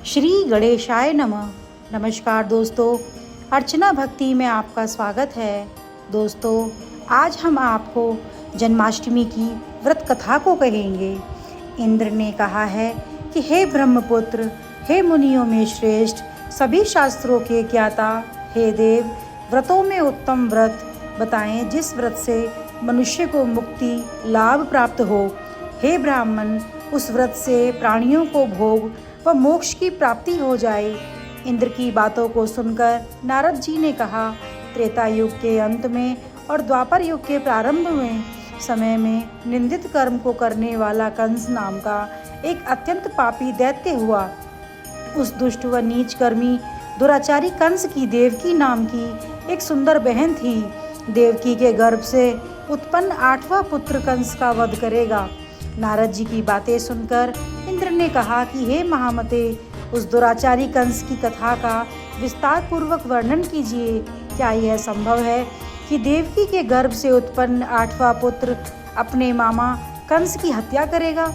श्री गणेशाय नमः। नमस्कार दोस्तों, अर्चना भक्ति में आपका स्वागत है। दोस्तों, आज हम आपको जन्माष्टमी की व्रत कथा को कहेंगे। इंद्र ने कहा है कि हे ब्रह्मपुत्र, हे मुनियों में श्रेष्ठ, सभी शास्त्रों के ज्ञाता, हे देव, व्रतों में उत्तम व्रत बताएं जिस व्रत से मनुष्य को मुक्ति लाभ प्राप्त हो। हे ब्राह्मण, उस व्रत से प्राणियों को भोग व मोक्ष की प्राप्ति हो जाए। इंद्र की बातों को सुनकर नारद जी ने कहा, त्रेता युग के अंत में और द्वापर युग के प्रारंभ में समय में निंदित कर्म को करने वाला कंस नाम का एक अत्यंत पापी दैत्य हुआ। उस दुष्ट व नीच कर्मी दुराचारी कंस की देवकी नाम की एक सुंदर बहन थी। देवकी के गर्भ से उत्पन्न 8वां पुत्र कंस का वध करेगा। नारद जी की बातें सुनकर इंद्र ने कहा कि हे महामते, उस दुराचारी कंस की कथा का विस्तार पूर्वक वर्णन कीजिए। क्या यह संभव है कि देवकी के गर्भ से उत्पन्न 8वां पुत्र अपने मामा कंस की हत्या करेगा?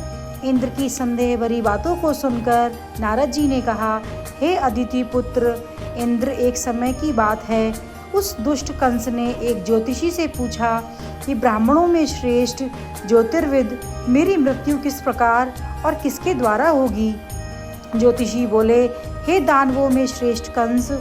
इंद्र की संदेह भरी बातों को सुनकर नारद जी ने कहा, हे अदिति पुत्र इंद्र, एक समय की बात है, उस दुष्ट कंस ने एक ज्योतिषी से पूछा कि ब्राह्मणों में श्रेष्ठ ज्योतिर्विद मेरी मृत्यु किस प्रकार और किसके द्वारा होगी। ज्योतिषी बोले, हे दानवों में श्रेष्ठ कंस,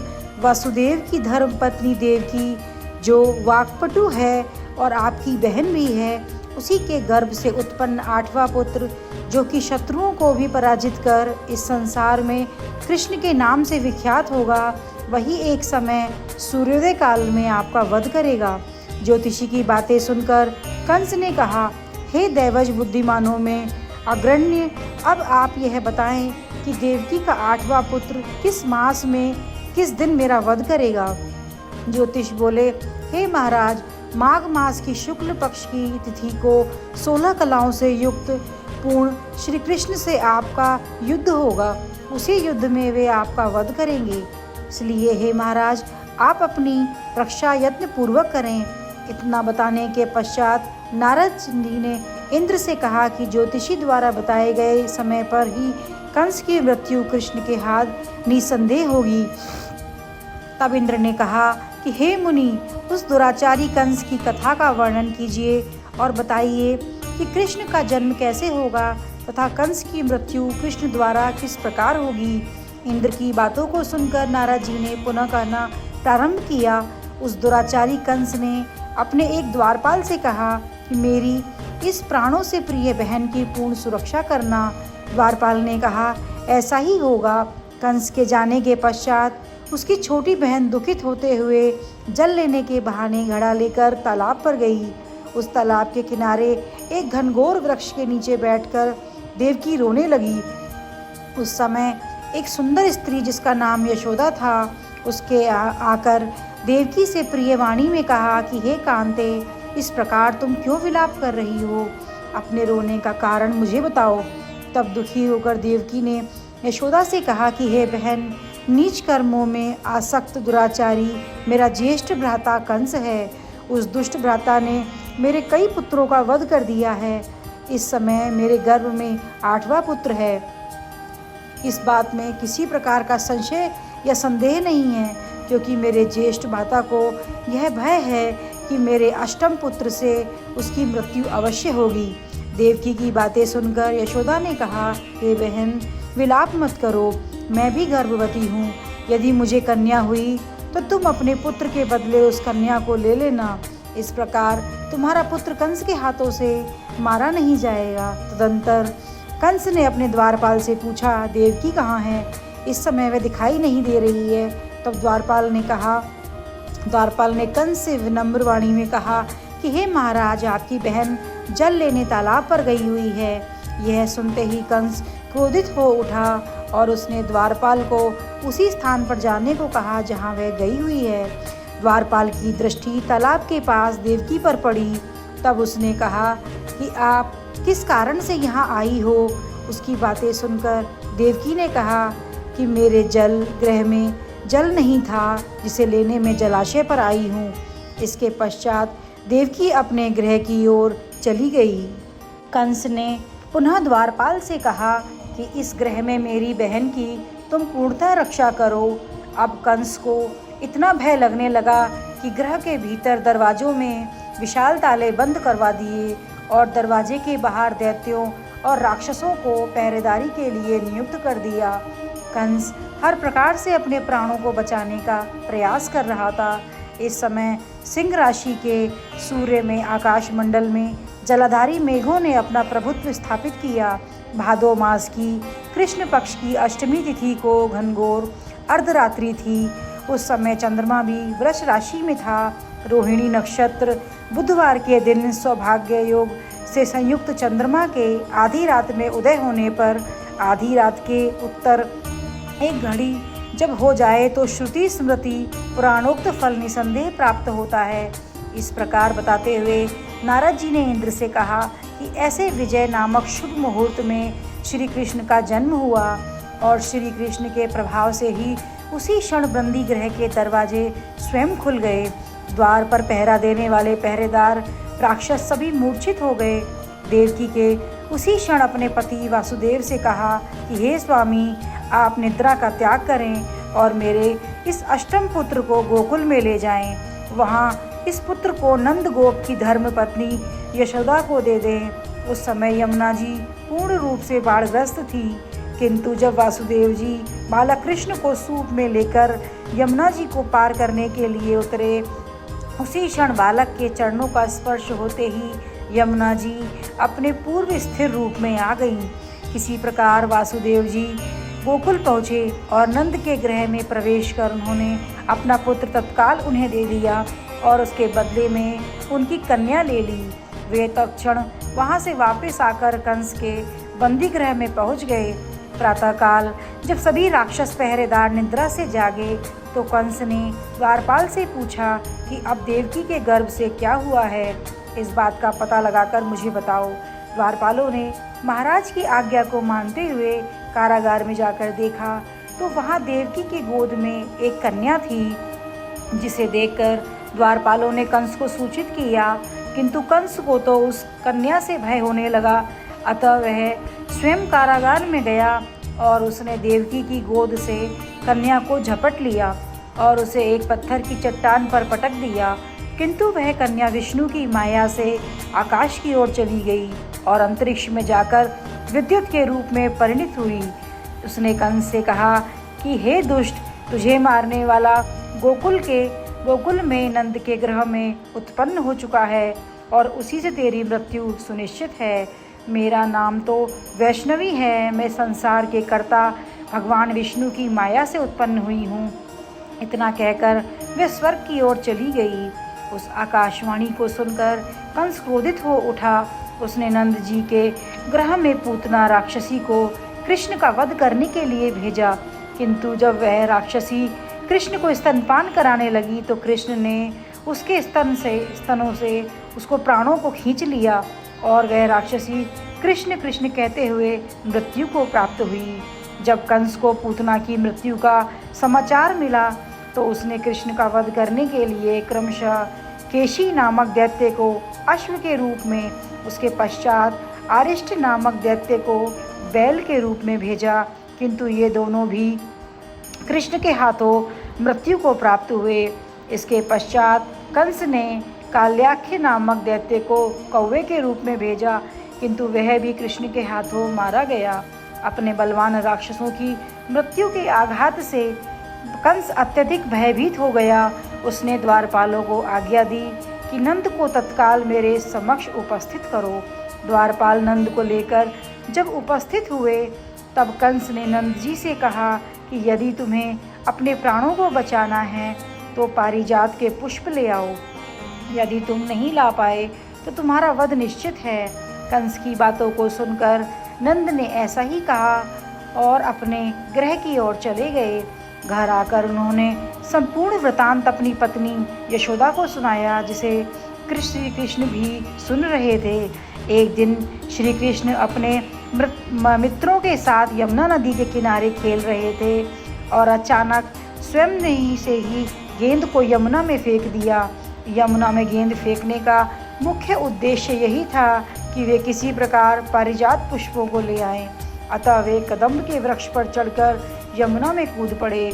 वासुदेव की धर्म पत्नी देवकी, जो वाक्पटु है और आपकी बहन भी है, उसी के गर्भ से उत्पन्न 8वां पुत्र, जो कि शत्रुओं को भी पराजित कर इस संसार में कृष्ण के नाम से विख्यात होगा, वही एक समय सूर्योदय काल में आपका वध करेगा। ज्योतिषी की बातें सुनकर कंस ने कहा, हे दैवज बुद्धिमानों में अग्रण्य, अब आप यह बताएं कि देवकी का 8वां पुत्र किस मास में किस दिन मेरा वध करेगा। ज्योतिष बोले, हे महाराज, माघ मास की शुक्ल पक्ष की तिथि को 16 कलाओं से युक्त पूर्ण श्री कृष्ण से आपका युद्ध होगा। उसी युद्ध में वे आपका वध करेंगे। इसलिए हे महाराज, आप अपनी रक्षा यत्न पूर्वक करें। इतना बताने के पश्चात नारद जी ने इंद्र से कहा कि ज्योतिषी द्वारा बताए गए समय पर ही कंस की मृत्यु कृष्ण के हाथ निसंदेह होगी। तब इंद्र ने कहा कि हे मुनि, उस दुराचारी कंस की कथा का वर्णन कीजिए और बताइए कि कृष्ण का जन्म कैसे होगा तथा कंस की मृत्यु कृष्ण द्वारा किस प्रकार होगी। इंद्र की बातों को सुनकर नारद जी ने पुनः कहना प्रारंभ किया। उस दुराचारी कंस ने अपने एक द्वारपाल से कहा कि मेरी इस प्राणों से प्रिय बहन की पूर्ण सुरक्षा करना। द्वारपाल ने कहा, ऐसा ही होगा। कंस के जाने के पश्चात उसकी छोटी बहन दुखित होते हुए जल लेने के बहाने घड़ा लेकर तालाब पर गई। उस तालाब के किनारे एक घनघोर वृक्ष के नीचे बैठकर देवकी रोने लगी। उस समय एक सुंदर स्त्री जिसका नाम यशोदा था, उसके आकर देवकी से प्रिय वाणी में कहा कि हे कांते, इस प्रकार तुम क्यों विलाप कर रही हो? अपने रोने का कारण मुझे बताओ। तब दुखी होकर देवकी ने यशोदा से कहा कि हे बहन, नीच कर्मों में आसक्त दुराचारी मेरा ज्येष्ठ भ्राता कंस है। उस दुष्ट भ्राता ने मेरे कई पुत्रों का वध कर दिया है। इस समय मेरे गर्भ में 8वां पुत्र है। इस बात में किसी प्रकार का संशय या संदेह नहीं है, क्योंकि मेरे ज्येष्ठ भ्राता को यह भय है कि मेरे अष्टम पुत्र से उसकी मृत्यु अवश्य होगी। देवकी की बातें सुनकर यशोदा ने कहा, हे बहन, विलाप मत करो, मैं भी गर्भवती हूँ। यदि मुझे कन्या हुई तो तुम अपने पुत्र के बदले उस कन्या को ले लेना। इस प्रकार तुम्हारा पुत्र कंस के हाथों से मारा नहीं जाएगा। तदंतर कंस ने अपने द्वारपाल से पूछा, देवकी कहाँ है? इस समय वह दिखाई नहीं दे रही है। तब द्वारपाल ने कंस से विनम्र वाणी में कहा कि हे महाराज, आपकी बहन जल लेने तालाब पर गई हुई है। यह सुनते ही कंस क्रोधित हो उठा और उसने द्वारपाल को उसी स्थान पर जाने को कहा जहाँ वह गई हुई है। द्वारपाल की दृष्टि तालाब के पास देवकी पर पड़ी। तब उसने कहा कि आप किस कारण से यहाँ आई हो? उसकी बातें सुनकर देवकी ने कहा कि मेरे जल गृह में जल नहीं था, जिसे लेने में जलाशय पर आई हूँ। इसके पश्चात देवकी अपने गृह की ओर चली गई। कंस ने पुनः द्वारपाल से कहा कि इस ग्रह में मेरी बहन की तुम पूर्णतः रक्षा करो। अब कंस को इतना भय लगने लगा कि गृह के भीतर दरवाजों में विशाल ताले बंद करवा दिए और दरवाजे के बाहर दैत्यों और राक्षसों को पहरेदारी के लिए नियुक्त कर दिया। कंस हर प्रकार से अपने प्राणों को बचाने का प्रयास कर रहा था। इस समय सिंह राशि के सूर्य में आकाश मंडल में जलाधारी मेघों ने अपना प्रभुत्व स्थापित किया। भादो मास की कृष्ण पक्ष की अष्टमी तिथि को घनघोर अर्धरात्रि थी। उस समय चंद्रमा भी वृष राशि में था। रोहिणी नक्षत्र बुधवार के दिन सौभाग्य योग से संयुक्त चंद्रमा के आधी रात में उदय होने पर आधी रात के उत्तर एक घड़ी जब हो जाए तो श्रुति स्मृति पुराणोक्त फल निसंदेह प्राप्त होता है। इस प्रकार बताते हुए नारद जी ने इंद्र से कहा कि ऐसे विजय नामक शुभ मुहूर्त में श्री कृष्ण का जन्म हुआ और श्री कृष्ण के प्रभाव से ही उसी क्षण बंदी गृह के दरवाजे स्वयं खुल गए। द्वार पर पहरा देने वाले पहरेदार राक्षस सभी मूर्छित हो गए। देवकी के उसी क्षण अपने पति वासुदेव से कहा कि हे स्वामी, आप निद्रा का त्याग करें और मेरे इस अष्टम पुत्र को गोकुल में ले जाएं। वहाँ इस पुत्र को नंद गोप की धर्म पत्नी यशोदा को दे दें। उस समय यमुना जी पूर्ण रूप से बाढ़ग्रस्त थी, किंतु जब वासुदेव जी बालक कृष्ण को सूप में लेकर यमुना जी को पार करने के लिए उतरे, उसी क्षण बालक के चरणों का स्पर्श होते ही यमुना जी अपने पूर्व स्थिर रूप में आ गईं। किसी प्रकार वासुदेव जी गोकुल पहुँचे और नंद के गृह में प्रवेश कर उन्होंने अपना पुत्र तत्काल उन्हें दे दिया और उसके बदले में उनकी कन्या ले ली। वे तत्क्षण वहाँ से वापस आकर कंस के बंदी गृह में पहुँच गए। प्रातःकाल जब सभी राक्षस पहरेदार निद्रा से जागे तो कंस ने द्वारपाल से पूछा कि अब देवकी के गर्भ से क्या हुआ है, इस बात का पता लगाकर मुझे बताओ। द्वारपालों ने महाराज की आज्ञा को मानते हुए कारागार में जाकर देखा तो वहाँ देवकी की गोद में एक कन्या थी, जिसे देखकर द्वारपालों ने कंस को सूचित किया, किंतु कंस को तो उस कन्या से भय होने लगा। अतः वह स्वयं कारागार में गया और उसने देवकी की गोद से कन्या को झपट लिया और उसे एक पत्थर की चट्टान पर पटक दिया, किंतु वह कन्या विष्णु की माया से आकाश की ओर चली गई और अंतरिक्ष में जाकर विद्युत के रूप में परिणित हुई। उसने कंस से कहा कि हे दुष्ट, तुझे मारने वाला गोकुल में नंद के गृह में उत्पन्न हो चुका है और उसी से तेरी मृत्यु सुनिश्चित है। मेरा नाम तो वैष्णवी है, मैं संसार के कर्ता भगवान विष्णु की माया से उत्पन्न हुई हूँ। इतना कहकर वह स्वर्ग की ओर चली गई। उस आकाशवाणी को सुनकर कंस क्रोधित हो उठा। उसने नंद जी के गृह में पूतना राक्षसी को कृष्ण का वध करने के लिए भेजा, किंतु जब वह राक्षसी कृष्ण को स्तनपान कराने लगी तो कृष्ण ने उसके स्तनों से उसको प्राणों को खींच लिया और वह राक्षसी कृष्ण कृष्ण कहते हुए मृत्यु को प्राप्त हुई। जब कंस को पूतना की मृत्यु का समाचार मिला तो उसने कृष्ण का वध करने के लिए क्रमशः केशी नामक दैत्य को अश्व के रूप में, उसके पश्चात आरिष्ट नामक दैत्य को बैल के रूप में भेजा, किंतु ये दोनों भी कृष्ण के हाथों मृत्यु को प्राप्त हुए। इसके पश्चात कंस ने काल्याख्य नामक दैत्य को कौवे के रूप में भेजा, किंतु वह भी कृष्ण के हाथों मारा गया। अपने बलवान राक्षसों की मृत्यु के आघात से कंस अत्यधिक भयभीत हो गया। उसने द्वारपालों को आज्ञा दी कि नंद को तत्काल मेरे समक्ष उपस्थित करो। द्वारपाल नंद को लेकर जब उपस्थित हुए तब कंस ने नंद जी से कहा कि यदि तुम्हें अपने प्राणों को बचाना है तो पारिजात के पुष्प ले आओ, यदि तुम नहीं ला पाए तो तुम्हारा वध निश्चित है। कंस की बातों को सुनकर नंद ने ऐसा ही कहा और अपने गृह की ओर चले गए। घर आकर उन्होंने संपूर्ण वृतांत अपनी पत्नी यशोदा को सुनाया, जिसे श्री कृष्ण भी सुन रहे थे। एक दिन श्री कृष्ण अपने मित्रों के साथ यमुना नदी के किनारे खेल रहे थे और अचानक स्वयं से ही गेंद को यमुना में फेंक दिया। यमुना में गेंद फेंकने का मुख्य उद्देश्य यही था कि वे किसी प्रकार पारिजात पुष्पों को ले आएं। अतः वे कदम्ब के वृक्ष पर चढ़कर यमुना में कूद पड़े।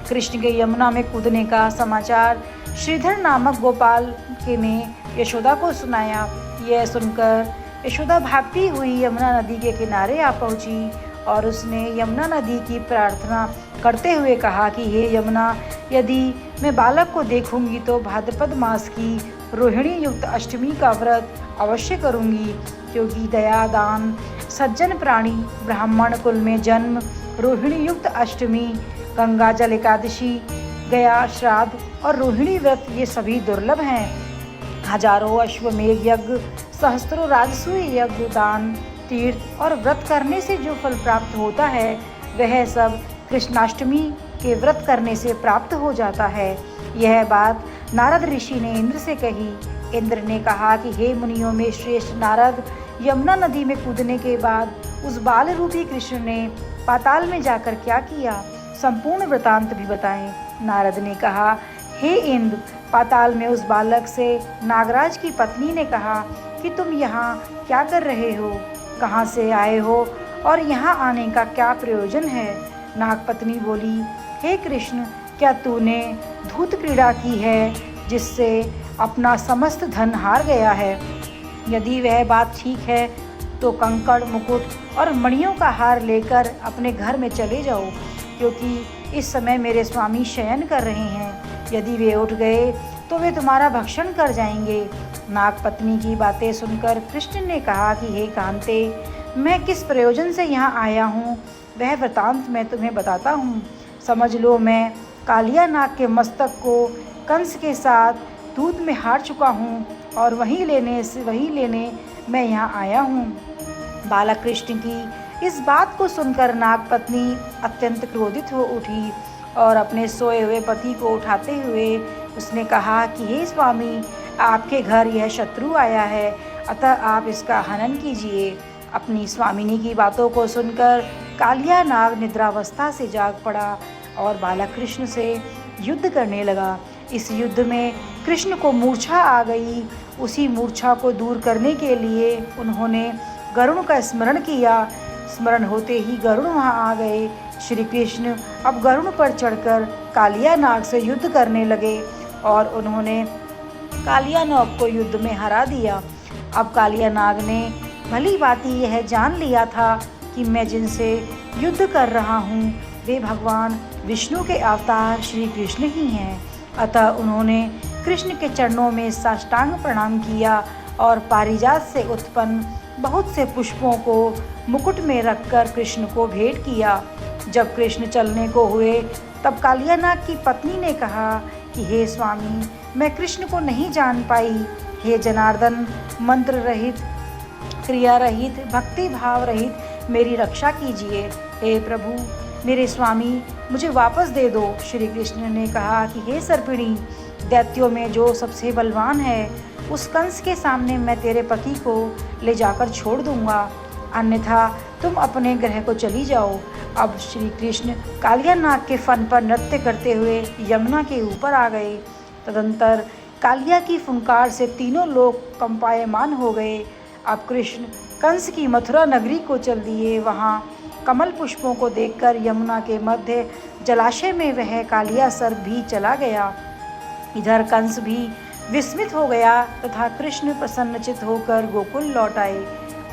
कृष्ण के यमुना में कूदने का समाचार श्रीधर नामक गोपाल ने यशोदा को सुनाया। यह सुनकर यशोदा भागती हुई यमुना नदी के किनारे आ पहुंची और उसने यमुना नदी की प्रार्थना करते हुए कहा कि हे यमुना, यदि मैं बालक को देखूंगी तो भाद्रपद मास की रोहिणी युक्त अष्टमी का व्रत अवश्य करूंगी, क्योंकि दया दान सज्जन प्राणी ब्राह्मण कुल में जन्म, रोहिणी युक्त अष्टमी, गंगा जल एकादशी, गया श्राद्ध और रोहिणी व्रत ये सभी दुर्लभ हैं। हजारों अश्वमेध यज्ञ, सहस्त्रों राजसूय यज्ञ, दान, तीर्थ और व्रत करने से जो फल प्राप्त होता है वह सब कृष्णाष्टमी के व्रत करने से प्राप्त हो जाता है। यह बात नारद ऋषि ने इंद्र से कही। इंद्र ने कहा कि हे मुनियों में श्रेष्ठ नारद, यमुना नदी में कूदने के बाद उस बाल रूपी कृष्ण ने पाताल में जाकर क्या किया, संपूर्ण वृतांत भी बताएं। नारद ने कहा, हे इंद्र, पाताल में उस बालक से नागराज की पत्नी ने कहा कि तुम यहाँ क्या कर रहे हो, कहाँ से आए हो और यहाँ आने का क्या प्रयोजन है। नागपत्नी बोली, हे कृष्ण, क्या तूने धूत क्रीड़ा की है जिससे अपना समस्त धन हार गया है? यदि वह बात ठीक है तो कंकड़, मुकुट और मणियों का हार लेकर अपने घर में चले जाओ, क्योंकि इस समय मेरे स्वामी शयन कर रहे हैं। यदि वे उठ गए तो वे तुम्हारा भक्षण कर जाएंगे। नागपत्नी की बातें सुनकर कृष्ण ने कहा कि हे कांते, मैं किस प्रयोजन से यहाँ आया हूँ वह वृतांत मैं तुम्हें बताता हूँ। समझ लो, मैं कालिया नाग के मस्तक को कंस के साथ दूध में हार चुका हूँ और वही लेने मैं यहाँ आया हूँ। बालक कृष्ण की इस बात को सुनकर नागपत्नी अत्यंत क्रोधित हो उठी और अपने सोए हुए पति को उठाते हुए उसने कहा कि हे स्वामी, आपके घर यह शत्रु आया है, अतः आप इसका हनन कीजिए। अपनी स्वामिनी की बातों को सुनकर कालिया नाग निद्रावस्था से जाग पड़ा और बालक कृष्ण से युद्ध करने लगा। इस युद्ध में कृष्ण को मूर्छा आ गई। उसी मूर्छा को दूर करने के लिए उन्होंने गरुड़ का स्मरण किया। स्मरण होते ही गरुड़ वहाँ आ गए। श्री कृष्ण अब गरुड़ पर चढ़कर कालिया नाग से युद्ध करने लगे और उन्होंने कालिया नाग को युद्ध में हरा दिया। अब कालिया नाग ने भली भांति यह जान लिया था कि मैं जिनसे युद्ध कर रहा हूँ वे भगवान विष्णु के अवतार श्री कृष्ण ही हैं। अतः उन्होंने कृष्ण के चरणों में साष्टांग प्रणाम किया और पारिजात से उत्पन्न बहुत से पुष्पों को मुकुट में रखकर कृष्ण को भेंट किया। जब कृष्ण चलने को हुए तब कालिया नाग की पत्नी ने कहा कि हे स्वामी, मैं कृष्ण को नहीं जान पाई। हे जनार्दन, मंत्र रहित, क्रिया रहित, भक्ति भाव रहित मेरी रक्षा कीजिए। हे प्रभु, मेरे स्वामी, मुझे वापस दे दो। श्री कृष्ण ने कहा कि हे सर्पिणी, दैत्यों में जो सबसे बलवान है उस कंस के सामने मैं तेरे पति को ले जाकर छोड़ दूंगा, अन्यथा तुम अपने ग्रह को चली जाओ। अब श्री कृष्ण कालिया नाग के फन पर नृत्य करते हुए यमुना के ऊपर आ गए। तदंतर कालिया की फुंकार से तीनों लोग कंपायमान हो गए। अब कृष्ण कंस की मथुरा नगरी को चल दिए। वहाँ कमल पुष्पों को देखकर यमुना के मध्य जलाशय में वह कालिया सर्प भी चला गया। इधर कंस भी विस्मित हो गया तथा कृष्ण प्रसन्नचित होकर गोकुल लौट आए।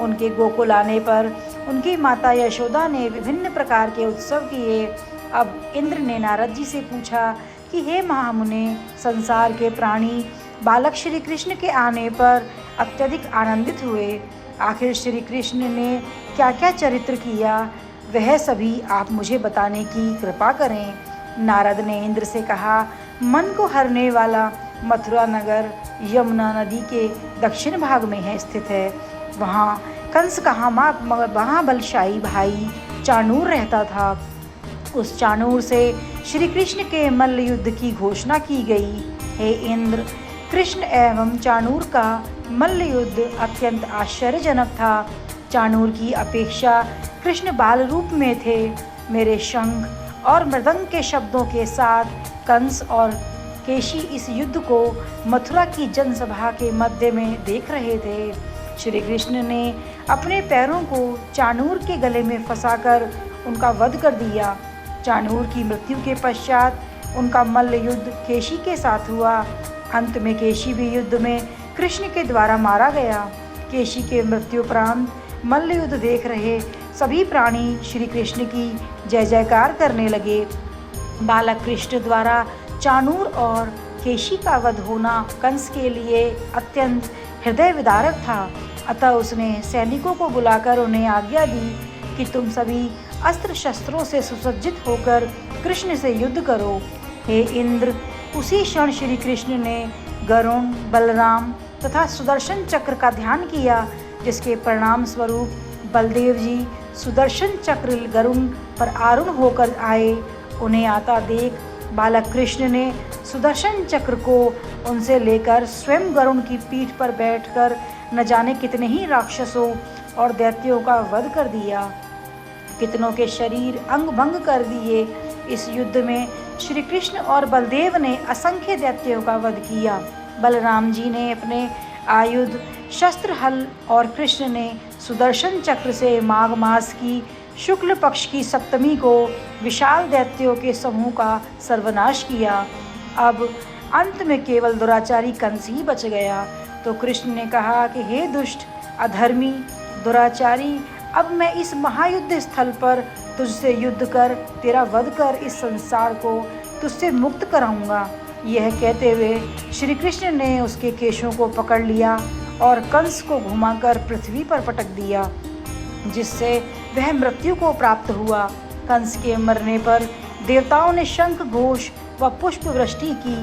उनके गोकुल आने पर उनकी माता यशोदा ने विभिन्न प्रकार के उत्सव किए। अब इंद्र ने नारद जी से पूछा कि हे महामुने, संसार के प्राणी बालक श्री कृष्ण के आने पर अत्यधिक आनंदित हुए। आखिर श्री कृष्ण ने क्या क्या चरित्र किया वह सभी आप मुझे बताने की कृपा करें। नारद ने इंद्र से कहा, मन को हरने वाला मथुरा नगर यमुना नदी के दक्षिण भाग में है स्थित है। वहाँ कंस का महाबलशाही भाई चाणूर रहता था। उस चाणूर से श्री कृष्ण के मल्ल युद्ध की घोषणा की गई। हे इंद्र, कृष्ण एवं चाणूर का मल्ल युद्ध अत्यंत आश्चर्यजनक था। चाणूर की अपेक्षा कृष्ण बाल रूप में थे। मेरे शंख और मृदंग के शब्दों के साथ कंस और केशी इस युद्ध को मथुरा की जनसभा के मध्य में देख रहे थे। श्री कृष्ण ने अपने पैरों को चाणूर के गले में फंसाकर उनका वध कर दिया। चाणूर की मृत्यु के पश्चात उनका मल्ल युद्ध केशी के साथ हुआ। अंत में केशी भी युद्ध में कृष्ण के द्वारा मारा गया। केशी के मृत्युपरांत मल्ल युद्ध देख रहे सभी प्राणी श्री कृष्ण की जय जयकार करने लगे। बालक कृष्ण द्वारा चाणूर और केशी का वध होना कंस के लिए अत्यंत हृदय विदारक था। अतः उसने सैनिकों को बुलाकर उन्हें आज्ञा दी कि तुम सभी अस्त्र शस्त्रों से सुसज्जित होकर कृष्ण से युद्ध करो। हे इंद्र, उसी क्षण श्री कृष्ण ने गरुण, बलराम तथा सुदर्शन चक्र का ध्यान किया, जिसके परिणाम स्वरूप बलदेव जी सुदर्शन चक्र गरुण पर आरूढ़ होकर आए। उन्हें आता देख बालक कृष्ण ने सुदर्शन चक्र को उनसे लेकर स्वयं गरुण की पीठ पर बैठकर न जाने कितने ही राक्षसों और दैत्यों का वध कर दिया, कितनों के शरीर अंग भंग कर दिए। इस युद्ध में श्री कृष्ण और बलदेव ने असंख्य दैत्यों का वध किया। बलराम जी ने अपने आयुध शस्त्र हल और कृष्ण ने सुदर्शन चक्र से माघ मास की शुक्ल पक्ष की सप्तमी को विशाल दैत्यों के समूह का सर्वनाश किया। अब अंत में केवल दुराचारी कंस ही बच गया। तो कृष्ण ने कहा कि हे दुष्ट, अधर्मी, दुराचारी, अब मैं इस महायुद्ध स्थल पर तुझसे युद्ध कर तेरा वध कर इस संसार को तुझसे मुक्त कराऊंगा। यह कहते हुए श्री कृष्ण ने उसके केशों को पकड़ लिया और कंस को घुमाकर पृथ्वी पर पटक दिया, जिससे वह मृत्यु को प्राप्त हुआ। कंस के मरने पर देवताओं ने शंख घोष व पुष्प वृष्टि की।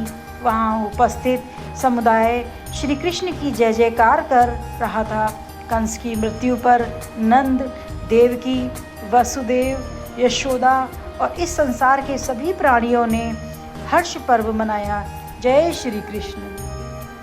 वहाँ उपस्थित समुदाय श्री कृष्ण की जय जयकार कर रहा था। कंस की मृत्यु पर नंद, देवकी, वसुदेव, यशोदा और इस संसार के सभी प्राणियों ने हर्ष पर्व मनाया। जय श्री कृष्ण।